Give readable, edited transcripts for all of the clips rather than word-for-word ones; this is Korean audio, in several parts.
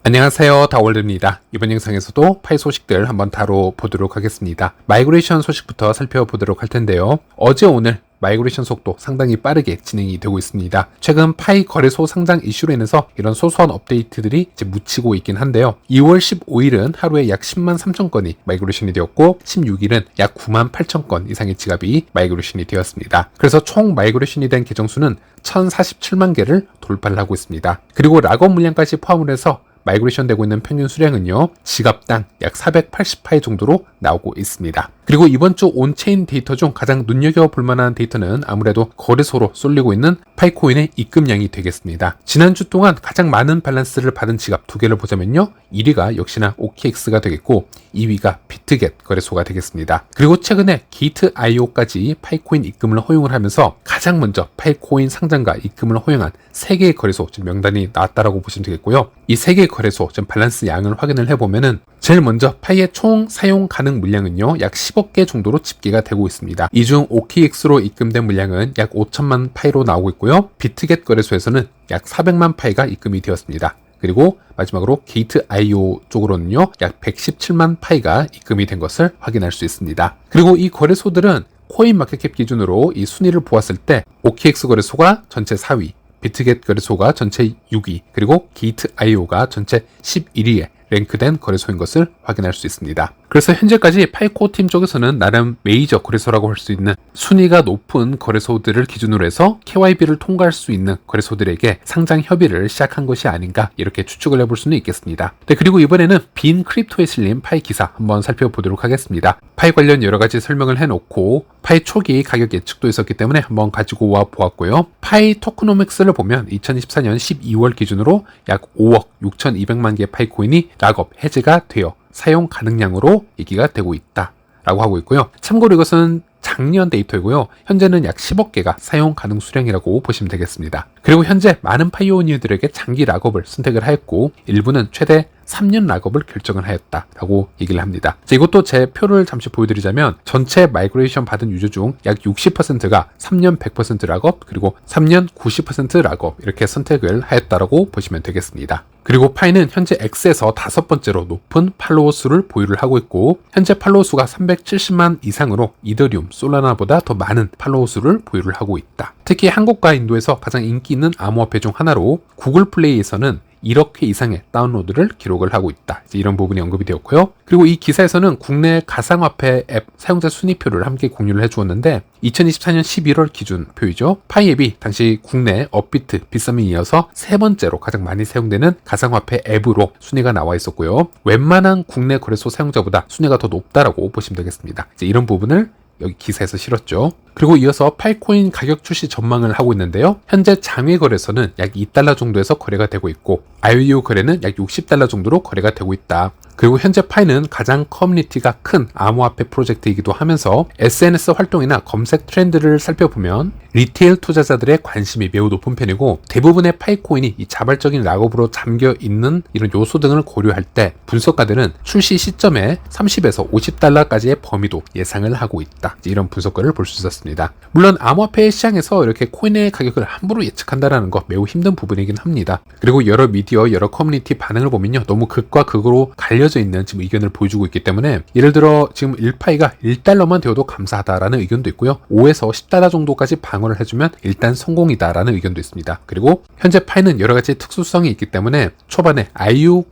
안녕하세요, 다월드입니다. 이번 영상에서도 파이 소식들 한번 다뤄보도록 하겠습니다. 마이그레이션 소식부터 살펴보도록 할 텐데요. 어제 오늘 마이그레이션 속도 상당히 빠르게 진행이 되고 있습니다. 최근 파이 거래소 상장 이슈로 인해서 이런 소소한 업데이트들이 이제 묻히고 있긴 한데요. 2월 15일은 하루에 약 10만 3천 건이 마이그레이션이 되었고 16일은 약 9만 8천 건 이상의 지갑이 마이그레이션이 되었습니다. 그래서 총 마이그레이션이 된 계정 수는 1047만 개를 돌파를 하고 있습니다. 그리고 락업 물량까지 포함을 해서 마이그레이션 되고 있는 평균 수량은요, 지갑당 약 480파이 정도로 나오고 있습니다. 그리고 이번 주 온체인 데이터 중 가장 눈여겨볼 만한 데이터는 아무래도 거래소로 쏠리고 있는 파이코인의 입금량이 되겠습니다. 지난주 동안 가장 많은 밸런스를 받은 지갑 두 개를 보자면요, 1위가 역시나 OKX가 되겠고 2위가 비트겟 거래소가 되겠습니다. 그리고 최근에 게이트.io까지 파이코인 입금을 허용을 하면서 가장 먼저 파이코인 상장과 입금을 허용한 3개의 거래소 명단이 나왔다라고 보시면 되겠고요. 이 3개의 거래소 밸런스 양을 확인을 해보면은 제일 먼저 파이의 총 사용 가능 물량은요, 약 10억 개 정도로 집계가 되고 있습니다. 이 중 OKX로 입금된 물량은 약 5천만 파이로 나오고 있고요. 비트겟 거래소에서는 약 400만 파이가 입금이 되었습니다. 그리고 마지막으로 게이트.io 쪽으로는요, 약 117만 파이가 입금이 된 것을 확인할 수 있습니다. 그리고 이 거래소들은 코인마켓캡 기준으로 이 순위를 보았을 때 OKX 거래소가 전체 4위, 비트겟 거래소가 전체 6위, 그리고 게이트.io가 전체 11위에 랭크된 거래소인 것을 확인할 수 있습니다. 그래서 현재까지 파이코 팀 쪽에서는 나름 메이저 거래소라고 할 수 있는 순위가 높은 거래소들을 기준으로 해서 KYB를 통과할 수 있는 거래소들에게 상장 협의를 시작한 것이 아닌가, 이렇게 추측을 해볼 수는 있겠습니다. 네, 그리고 이번에는 빈 크립토에 실린 파이 기사 한번 살펴보도록 하겠습니다. 파이 관련 여러 가지 설명을 해놓고 파이 초기 가격 예측도 있었기 때문에 한번 가지고 와 보았고요. 파이 토크노믹스를 보면 2024년 12월 기준으로 약 5억 6,200만 개의 파이 코인이 락업 해제가 되어 사용 가능량으로 얘기가 되고 있다라고 하고 있고요. 참고로 이것은 작년 데이터이고요. 현재는 약 10억 개가 사용 가능 수량이라고 보시면 되겠습니다. 그리고 현재 많은 파이오니어들에게 장기 락업을 선택을 하였고 일부는 최대 3년 락업을 결정을 하였다라고 얘기를 합니다. 자, 이것도 제 표를 잠시 보여드리자면 전체 마이그레이션 받은 유저 중 약 60%가 3년 100% 락업, 그리고 3년 90% 락업 이렇게 선택을 하였다라고 보시면 되겠습니다. 그리고 파이는 현재 X에서 5번째로 높은 팔로워 수를 보유를 하고 있고 현재 팔로워 수가 370만 이상으로 이더리움, 솔라나보다 더 많은 팔로워 수를 보유를 하고 있다. 특히 한국과 인도에서 가장 인기 있는 암호화폐 중 하나로 구글 플레이에서는 1억 회 이상의 다운로드를 기록을 하고 있다. 이런 부분이 언급이 되었고요. 그리고 이 기사에서는 국내 가상화폐 앱 사용자 순위표를 함께 공유를 해주었는데 2024년 11월 기준 표이죠. 파이 앱이 당시 국내 업비트, 빗썸에 이어서 3번째로 가장 많이 사용되는 가상화폐 앱으로 순위가 나와 있었고요. 웬만한 국내 거래소 사용자보다 순위가 더 높다라고 보시면 되겠습니다. 이제 이런 부분을 여기 기사에서 실었죠. 그리고 이어서 파이코인 가격 출시 전망을 하고 있는데요. 현재 장외 거래소는 약 $2 정도에서 거래가 되고 있고 IOU 거래는 약 $60 정도로 거래가 되고 있다. 그리고 현재 파이는 가장 커뮤니티가 큰 암호화폐 프로젝트이기도 하면서 SNS 활동이나 검색 트렌드를 살펴보면 리테일 투자자들의 관심이 매우 높은 편이고 대부분의 파이코인이 이 자발적인 락업으로 잠겨 있는 이런 요소 등을 고려할 때 분석가들은 출시 시점에 30에서 $50까지의 범위도 예상을 하고 있다. 이런 분석가를 볼 수 있었습니다. 물론 암호화폐 시장에서 이렇게 코인의 가격을 함부로 예측한다는 거 매우 힘든 부분이긴 합니다. 그리고 여러 미디어, 여러 커뮤니티 반응을 보면요, 너무 극과 극으로 갈려져 있는 지금 의견을 보여주고 있기 때문에 예를 들어 지금 1파이가 $1만 되어도 감사하다라는 의견도 있고요. 5에서 $10 정도까지 방어를 해주면 일단 성공이다라는 의견도 있습니다. 그리고 현재 파이는 여러 가지 특수성이 있기 때문에 초반에 IU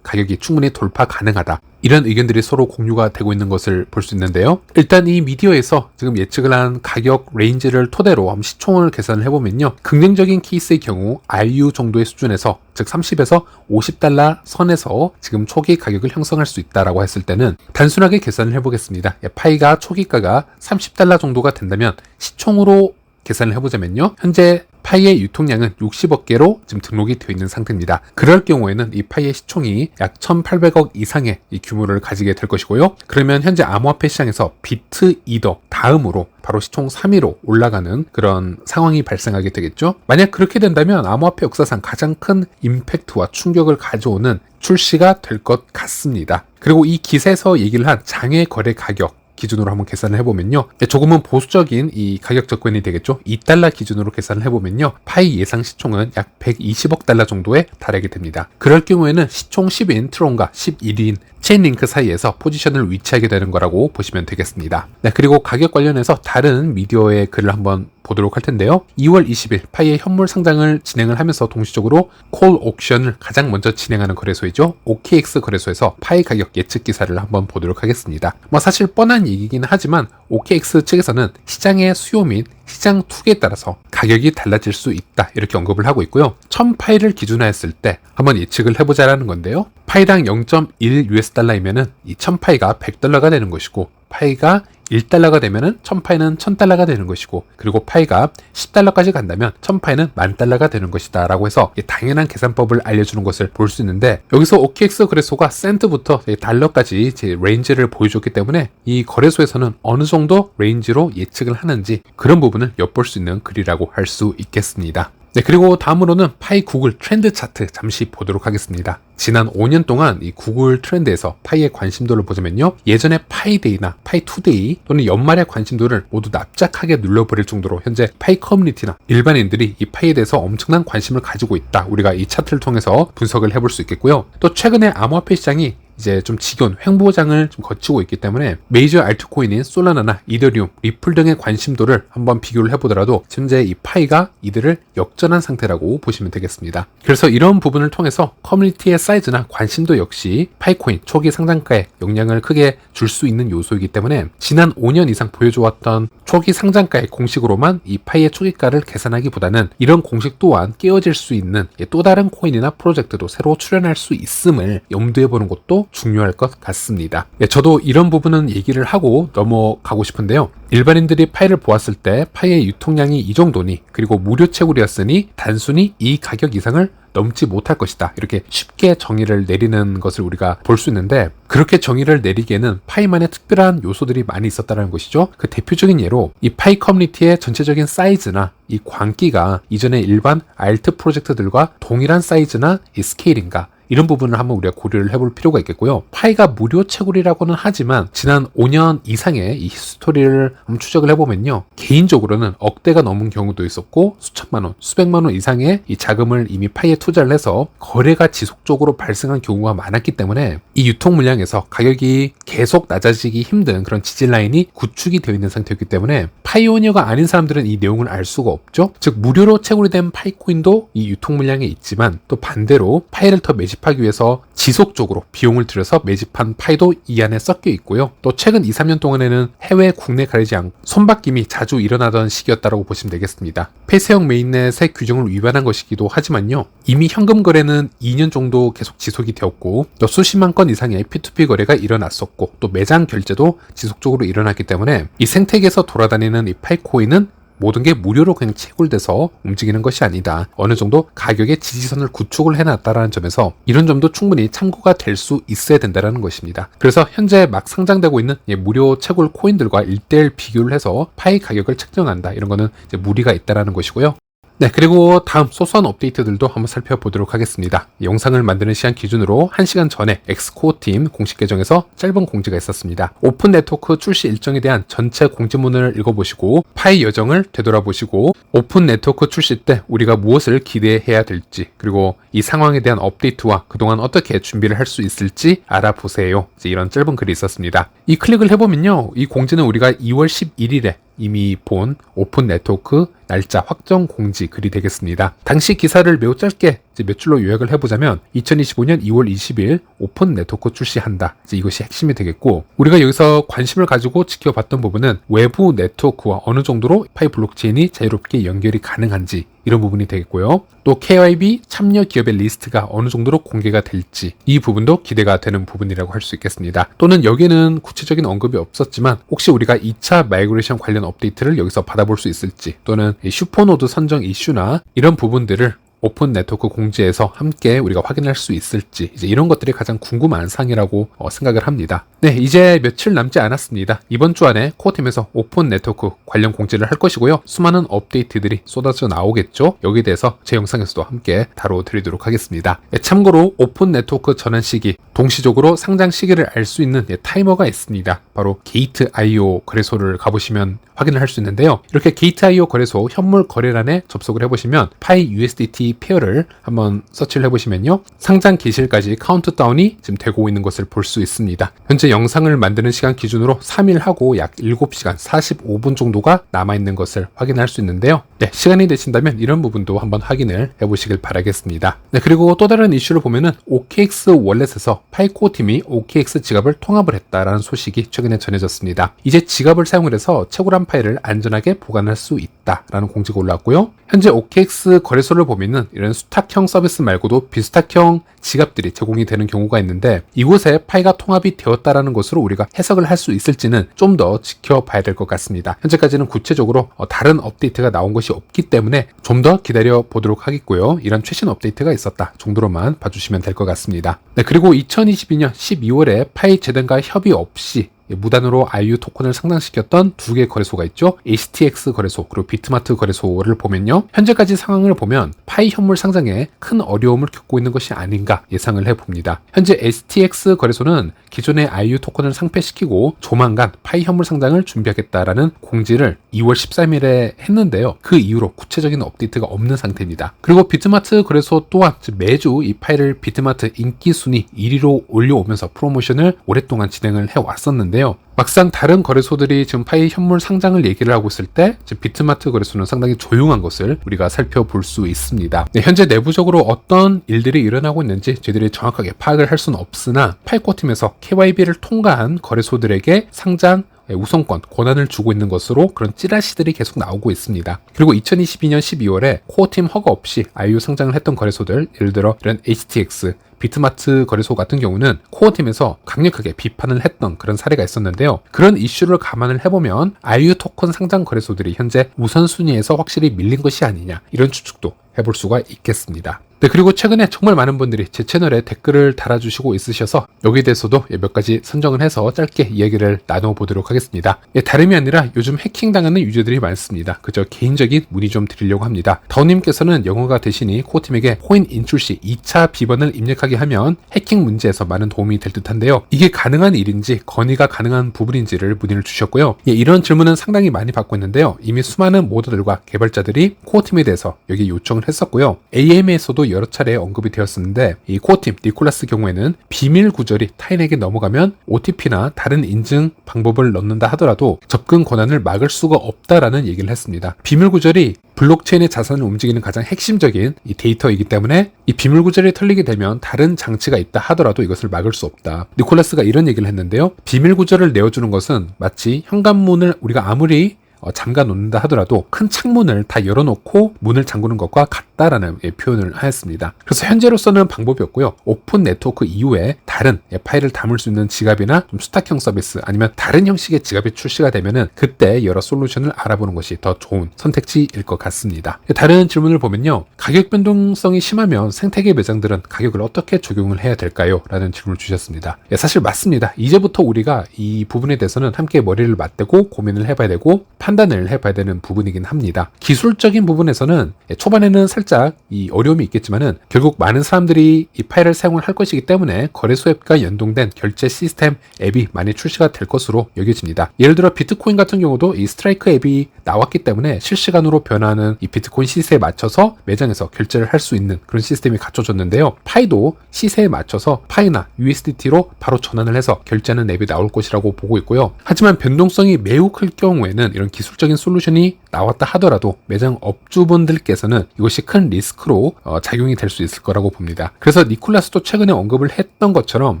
가격이 충분히 돌파 가능하다. 이런 의견들이 서로 공유가 되고 있는 것을 볼 수 있는데요. 일단 이 미디어에서 지금 예측을 한 가격 레인지를 토대로 한번 시총을 계산을 해보면요. 긍정적인 케이스의 경우 IU 정도의 수준에서 즉 30에서 $50 선에서 지금 초기 가격을 형성할 수 있다라고 했을 때는 단순하게 계산을 해보겠습니다. 파이가 초기가가 $30 정도가 된다면 시총으로 계산을 해보자면요. 현재 파이의 유통량은 60억 개로 지금 등록이 되어 있는 상태입니다. 그럴 경우에는 이 파이의 시총이 약 1,800억 이상의 이 규모를 가지게 될 것이고요. 그러면 현재 암호화폐 시장에서 비트 이더 다음으로 바로 시총 3위로 올라가는 그런 상황이 발생하게 되겠죠. 만약 그렇게 된다면 암호화폐 역사상 가장 큰 임팩트와 충격을 가져오는 출시가 될 것 같습니다. 그리고 이 기사에서 얘기를 한 장외 거래 가격 기준으로 한번 계산을 해보면요. 조금은 보수적인 이 가격 접근이 되겠죠. 2달러 기준으로 계산을 해보면요. 파이 예상 시총은 약 120억 달러 정도에 달하게 됩니다. 그럴 경우에는 시총 10인 트론과 11인 체인링크 사이에서 포지션을 위치하게 되는 거라고 보시면 되겠습니다. 네, 그리고 가격 관련해서 다른 미디어의 글을 한번 보도록 할 텐데요. 2월 20일 파이의 현물 상장을 진행을 하면서 동시적으로 콜 옥션을 가장 먼저 진행하는 거래소이죠. OKX 거래소에서 파이 가격 예측 기사를 한번 보도록 하겠습니다. 사실 뻔한 얘기긴 하지만 OKX 측에서는 시장의 수요 및 시장 투기에 따라서 가격이 달라질 수 있다 이렇게 언급을 하고 있고요. 1000파이를 기준화했을 때 한번 예측을 해보자라는 건데요. 파이당 0.1 US달러이면은 이 1000파이가 100달러가 되는 것이고, 파이가 1달러가 되면은 1000파이는 1000달러가 되는 것이고, 그리고 파이가 10달러까지 간다면 1000파이는 10,000달러가 되는 것이다 라고 해서 당연한 계산법을 알려주는 것을 볼 수 있는데, 여기서 OKX 거래소가 센트부터 달러까지 레인지를 보여줬기 때문에 이 거래소에서는 어느 정도 레인지로 예측을 하는지 그런 부분을 엿볼 수 있는 글이라고 할 수 있겠습니다. 네, 그리고 다음으로는 파이 구글 트렌드 차트 잠시 보도록 하겠습니다. 지난 5년 동안 이 구글 트렌드에서 파이의 관심도를 보자면요. 예전에 파이데이나 파이투데이 또는 연말의 관심도를 모두 납작하게 눌러버릴 정도로 현재 파이 커뮤니티나 일반인들이 이 파이에 대해서 엄청난 관심을 가지고 있다. 우리가 이 차트를 통해서 분석을 해볼 수 있겠고요. 또 최근에 암호화폐 시장이 이제 좀 지겨운 횡보장을 좀 거치고 있기 때문에 메이저 알트코인인 솔라나나 이더리움, 리플 등의 관심도를 한번 비교를 해보더라도 현재 이 파이가 이들을 역전한 상태라고 보시면 되겠습니다. 그래서 이런 부분을 통해서 커뮤니티의 사이즈나 관심도 역시 파이코인 초기 상장가에 영향을 크게 줄 수 있는 요소이기 때문에 지난 5년 이상 보여주었던 초기 상장가의 공식으로만 이 파이의 초기가를 계산하기보다는 이런 공식 또한 깨어질 수 있는 또 다른 코인이나 프로젝트도 새로 출현할 수 있음을 염두에 보는 것도 중요할 것 같습니다. 저도 이런 부분은 얘기를 하고 넘어가고 싶은데요. 일반인들이 파이를 보았을 때 파이의 유통량이 이 정도니, 그리고 무료 채굴이었으니 단순히 이 가격 이상을 넘지 못할 것이다. 이렇게 쉽게 정의를 내리는 것을 우리가 볼 수 있는데, 그렇게 정의를 내리기에는 파이만의 특별한 요소들이 많이 있었다는 것이죠. 그 대표적인 예로 이 파이 커뮤니티의 전체적인 사이즈나 이 광기가 이전의 일반 알트 프로젝트들과 동일한 사이즈나 이 스케일인가, 이런 부분을 한번 우리가 고려를 해볼 필요가 있겠고요. 파이가 무료 채굴이라고는 하지만 지난 5년 이상의 이 히스토리를 한번 추적을 해보면요. 개인적으로는 억대가 넘은 경우도 있었고, 수천만 원, 수백만 원 이상의 이 자금을 이미 파이에 투자를 해서 거래가 지속적으로 발생한 경우가 많았기 때문에 이 유통 물량에서 가격이 계속 낮아지기 힘든 그런 지질 라인이 구축이 되어 있는 상태였기 때문에 파이오니어가 아닌 사람들은 이 내용을 알 수가 없죠. 즉 무료로 채굴이 된 파이코인도 이 유통 물량에 있지만, 또 반대로 파이를 더 매집하기 위해서 지속적으로 비용을 들여서 매집한 파이도 이 안에 섞여 있고요. 또 최근 2, 3년 동안에는 해외 국내 가리지 않고 손바뀜이 자주 일어나던 시기였다고 보시면 되겠습니다. 폐쇄형 메인넷의 규정을 위반한 것이기도 하지만요. 이미 현금 거래는 2년 정도 계속 지속이 되었고, 또 수십만 건 이상의 P2P 거래가 일어났었고, 또 매장 결제도 지속적으로 일어났기 때문에 이 생태계에서 돌아다니는 이 파이코인은 모든 게 무료로 그냥 채굴돼서 움직이는 것이 아니다. 어느 정도 가격의 지지선을 구축을 해놨다라는 점에서 이런 점도 충분히 참고가 될 수 있어야 된다는 것입니다. 그래서 현재 막 상장되고 있는 무료 채굴 코인들과 1:1 비교를 해서 파이 가격을 책정한다. 이런 거는 이제 무리가 있다라는 것이고요. 네, 그리고 다음 소소한 업데이트들도 한번 살펴보도록 하겠습니다. 영상을 만드는 시간 기준으로 1시간 전에 엑스코어 팀 공식 계정에서 짧은 공지가 있었습니다. 오픈 네트워크 출시 일정에 대한 전체 공지문을 읽어보시고 파이 여정을 되돌아보시고 오픈 네트워크 출시 때 우리가 무엇을 기대해야 될지, 그리고 이 상황에 대한 업데이트와 그동안 어떻게 준비를 할 수 있을지 알아보세요. 이런 짧은 글이 있었습니다. 이 클릭을 해보면요, 이 공지는 우리가 2월 11일에 이미 본 오픈 네트워크 날짜 확정 공지 글이 되겠습니다. 당시 기사를 매우 짧게 몇 줄로 요약을 해보자면 2025년 2월 20일 오픈 네트워크 출시한다. 이것이 핵심이 되겠고, 우리가 여기서 관심을 가지고 지켜봤던 부분은 외부 네트워크와 어느 정도로 파이 블록체인이 자유롭게 연결이 가능한지, 이런 부분이 되겠고요. 또 KYB 참여 기업의 리스트가 어느 정도로 공개가 될지, 이 부분도 기대가 되는 부분이라고 할 수 있겠습니다. 또는 여기에는 구체적인 언급이 없었지만 혹시 우리가 2차 마이그레이션 관련 업데이트를 여기서 받아볼 수 있을지, 또는 슈퍼노드 선정 이슈나 이런 부분들을 오픈 네트워크 공지에서 함께 우리가 확인할 수 있을지 이제 이런 것들이 가장 궁금한 사항이라고 생각을 합니다. 네, 이제 며칠 남지 않았습니다. 이번 주 안에 코어팀에서 오픈 네트워크 관련 공지를 할 것이고요. 수많은 업데이트들이 쏟아져 나오겠죠. 여기에 대해서 제 영상에서도 함께 다뤄드리도록 하겠습니다. 네, 참고로 오픈 네트워크 전환 시기, 동시적으로 상장 시기를 알 수 있는 타이머가 있습니다. 바로 게이트.io 거래소를 가보시면 확인을 할 수 있는데요. 이렇게 게이트.io 거래소 현물 거래란에 접속을 해보시면 파이 USDT 페어를 한번 서치를 해보시면요. 상장 기실까지 카운트다운이 지금 되고 있는 것을 볼 수 있습니다. 현재 영상을 만드는 시간 기준으로 3일하고 약 7시간 45분 정도가 남아있는 것을 확인할 수 있는데요. 네, 시간이 되신다면 이런 부분도 한번 확인을 해보시길 바라겠습니다. 네, 그리고 또 다른 이슈를 보면은 OKX 월렛에서 파이코어 팀이 OKX 지갑을 통합을 했다라는 소식이 최근에 전해졌습니다. 이제 지갑을 사용을 해서 채굴한 파일을 안전하게 보관할 수 있다라는 공지가 올라왔고요. 현재 OKX 거래소를 보면은 이런 수탁형 서비스 말고도 비수탁형 지갑들이 제공이 되는 경우가 있는데 이곳에 파이가 통합이 되었다라는 것으로 우리가 해석을 할 수 있을지는 좀 더 지켜봐야 될 것 같습니다. 현재까지는 구체적으로 다른 업데이트가 나온 것이 없기 때문에 좀 더 기다려 보도록 하겠고요. 이런 최신 업데이트가 있었다 정도로만 봐주시면 될 것 같습니다. 네, 그리고 2022년 12월에 파이 재단과 협의 없이 무단으로 IU 토큰을 상장시켰던 두 개 거래소가 있죠. HTX 거래소 그리고 비트마트 거래소를 보면요. 현재까지 상황을 보면 파이 현물 상장에 큰 어려움을 겪고 있는 것이 아닌가 예상을 해봅니다. 현재 HTX 거래소는 기존의 IU 토큰을 상폐시키고 조만간 파이 현물 상장을 준비하겠다라는 공지를 2월 13일에 했는데요. 그 이후로 구체적인 업데이트가 없는 상태입니다. 그리고 비트마트 거래소 또한 매주 이 파이를 비트마트 인기 순위 1위로 올려오면서 프로모션을 오랫동안 진행을 해왔었는데 막상 다른 거래소들이 지금 파이 현물 상장을 얘기를 하고 있을 때 비트마트 거래소는 상당히 조용한 것을 우리가 살펴볼 수 있습니다. 네, 현재 내부적으로 어떤 일들이 일어나고 있는지 저희들이 정확하게 파악을 할 수는 없으나 파이코어팀에서 KYB를 통과한 거래소들에게 상장 우선권, 권한을 주고 있는 것으로 그런 찌라시들이 계속 나오고 있습니다. 그리고 2022년 12월에 코어팀 허가 없이 IU 상장을 했던 거래소들, 예를 들어 이런 HTX, 비트마트 거래소 같은 경우는 코어팀에서 강력하게 비판을 했던 그런 사례가 있었는데요. 그런 이슈를 감안을 해보면 IU 토큰 상장 거래소들이 현재 우선순위에서 확실히 밀린 것이 아니냐 이런 추측도 해볼 수가 있겠습니다. 네, 그리고 최근에 정말 많은 분들이 제 채널에 댓글을 달아주시고 있으셔서 여기에 대해서도 몇 가지 선정을 해서 짧게 이야기를 나눠보도록 하겠습니다. 다름이 아니라 요즘 해킹당하는 유저들이 많습니다. 그저 개인적인 문의 좀 드리려고 합니다. 다운님께서는 영어가 되시니 코어팀에게 코인 인출 시 2차 비번을 입력하게 하면 해킹 문제에서 많은 도움이 될 듯한데요. 이게 가능한 일인지 건의가 가능한 부분인지를 문의를 주셨고요. 이런 질문은 상당히 많이 받고 있는데요. 이미 수많은 모더들과 개발자들이 코어팀에 대해서 여기 요청을 했었고요. AM에서도 여러 차례 언급이 되었었는데 이 코어팀 니콜라스 경우에는 비밀 구절이 타인에게 넘어가면 OTP나 다른 인증 방법을 넣는다 하더라도 접근 권한을 막을 수가 없다라는 얘기를 했습니다. 비밀 구절이 블록체인의 자산을 움직이는 가장 핵심적인 이 데이터이기 때문에 이 비밀 구절이 털리게 되면 다른 장치가 있다 하더라도 이것을 막을 수 없다. 니콜라스가 이런 얘기를 했는데요. 비밀 구절을 내어주는 것은 마치 현관문을 우리가 아무리 잠가 놓는다 하더라도 큰 창문을 다 열어놓고 문을 잠그는 것과 같다라는 표현을 하였습니다. 그래서 현재로서는 방법이 없고요. 오픈 네트워크 이후에 다른 파일을 담을 수 있는 지갑이나 좀 수탁형 서비스 아니면 다른 형식의 지갑이 출시가 되면은 그때 여러 솔루션을 알아보는 것이 더 좋은 선택지일 것 같습니다. 다른 질문을 보면요. 가격 변동성이 심하면 생태계 매장들은 가격을 어떻게 적용을 해야 될까요? 라는 질문을 주셨습니다. 사실 맞습니다. 이제부터 우리가 이 부분에 대해서는 함께 머리를 맞대고 고민을 해봐야 되고 판단을 해봐야 되는 부분이긴 합니다. 기술적인 부분에서는 초반에는 살짝 이 어려움이 있겠지만은 결국 많은 사람들이 이 파일을 사용을 할 것이기 때문에 거래소 앱과 연동된 결제 시스템 앱이 많이 출시가 될 것으로 여겨집니다. 예를 들어 비트코인 같은 경우도 이 스트라이크 앱이 나왔기 때문에 실시간으로 변하는 이 비트코인 시세에 맞춰서 매장에서 결제를 할 수 있는 그런 시스템이 갖춰졌는데요. 파이도 시세에 맞춰서 파이나 USDT로 바로 전환을 해서 결제하는 앱이 나올 것이라고 보고 있고요. 하지만 변동성이 매우 클 경우에는 이런 기술적인 솔루션이 나왔다 하더라도 매장 업주분들께서는 이것이 큰 리스크로 작용이 될 수 있을 거라고 봅니다. 그래서 니콜라스도 최근에 언급을 했던 것처럼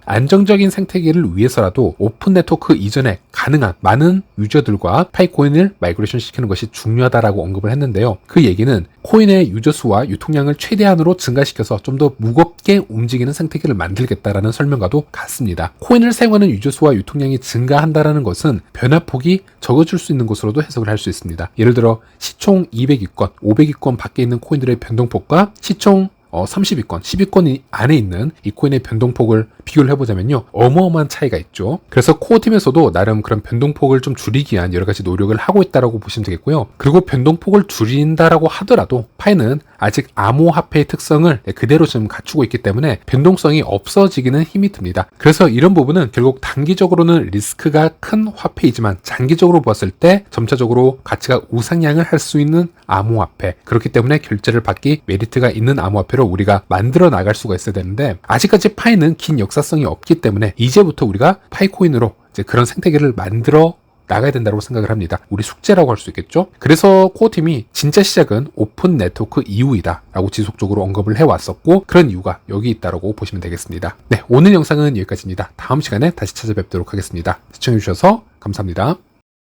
안정적인 생태계를 위해서라도 오픈 네트워크 이전에 가능한 많은 유저들과 파이코인을 마이그레이션 시키는 것이 중요하다라고 언급을 했는데요. 그 얘기는 코인의 유저 수와 유통량을 최대한으로 증가시켜서 좀 더 무겁게 움직이는 생태계를 만들겠다라는 설명과도 같습니다. 코인을 사용하는 유저 수와 유통량이 증가한다라는 것은 변화폭이 적어질 수 있는 것으로도 해석을 할 수 있습니다. 예를 들어 시총 200위권, 500위권 밖에 있는 코인들의 변동폭과 시총 30위권, 10위권 안에 있는 이 코인의 변동폭을 비교를 해보자면요, 어마어마한 차이가 있죠. 그래서 코어팀에서도 나름 그런 변동폭을 좀 줄이기 위한 여러 가지 노력을 하고 있다고 보시면 되겠고요. 그리고 변동폭을 줄인다라고 하더라도 파이는 아직 암호화폐의 특성을 그대로 좀 갖추고 있기 때문에 변동성이 없어지기는 힘이 듭니다. 그래서 이런 부분은 결국 단기적으로는 리스크가 큰 화폐이지만 장기적으로 봤을 때 점차적으로 가치가 우상향을 할 수 있는 암호화폐, 그렇기 때문에 결제를 받기 메리트가 있는 암호화폐로 우리가 만들어 나갈 수가 있어야 되는데, 아직까지 파이는 긴 역사성이 없기 때문에 이제부터 우리가 파이코인으로 이제 그런 생태계를 만들어 나가야 된다고 생각을 합니다. 우리 숙제라고 할 수 있겠죠. 그래서 코어팀이 진짜 시작은 오픈 네트워크 이후이다 라고 지속적으로 언급을 해왔었고, 그런 이유가 여기 있다고 보시면 되겠습니다. 네, 오늘 영상은 여기까지입니다. 다음 시간에 다시 찾아뵙도록 하겠습니다. 시청해주셔서 감사합니다.